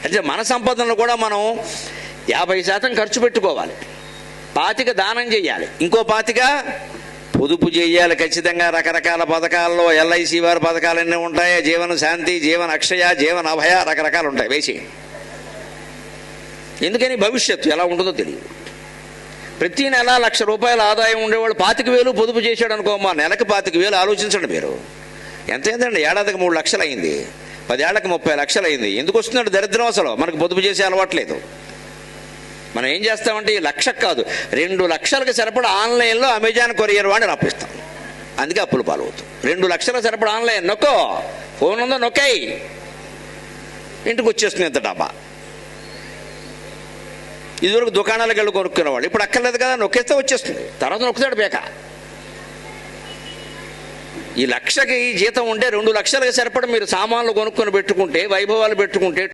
అంటే మన సంపదను కూడా మనం 50% ఖర్చు పెట్టుకోవాలి, 25% దానం చేయాలి, ఇంకో 25% పొదుపు చేయాలి ఖచ్చితంగా. రకరకాల పథకాల్లో LIC వారి పథకాలన్నీ ఉంటాయి, జీవన శాంతి, జీవన అక్షయ, జీవన అభయ, రకరకాలు ఉంటాయి. వేసి ఎందుకని భవిష్యత్తు ఎలా ఉంటుందో తెలియదు. ప్రతి నెల ₹1,00,000 ఆదాయం ఉండేవాళ్ళు 25,000 పొదుపు చేశాడు అనుకోమ్మా, నెలకు 25,000 ఆలోచించండి మీరు. ఎంత అయిందండి? ఏడాదికి 3 లక్షలు అయింది, 10 ఏళ్లకు 30 లక్షలు అయింది. ఎందుకు వస్తుందంటే దరిద్రం, అసలు మనకు పొదుపు చేసే అలవాట్లేదు. మనం ఏం చేస్తామంటే ఈ 1,00,000 కాదు 2 లక్షలకు సరిపడా ఆన్లైన్లో అమెజాన్ కొరియర్ వాడిని రప్పిస్తాం, అందుకే అప్పులు పాలవుతాం. 2 లక్షలకు సరిపడా ఆన్లైన్ నొక్కో, ఫోన్ ఉందో నొక్కాయి, ఇంటికి వచ్చేస్తుంది ఇంత డబ్బా. ఇదివరకు దుకాణాలకు వెళ్ళి కొనుక్కునేవాళ్ళు, ఇప్పుడు అక్కర్లేదు కదా, నొక్కేస్తే వచ్చేస్తుంది, తర్వాత నొక్కుతాడు బేక. ఈ 1,00,000కి జీతం ఉంటే 2 లక్షలకు సరిపడా మీరు సామాన్లు కొనుక్కొని పెట్టుకుంటే, వైభవాలు పెట్టుకుంటే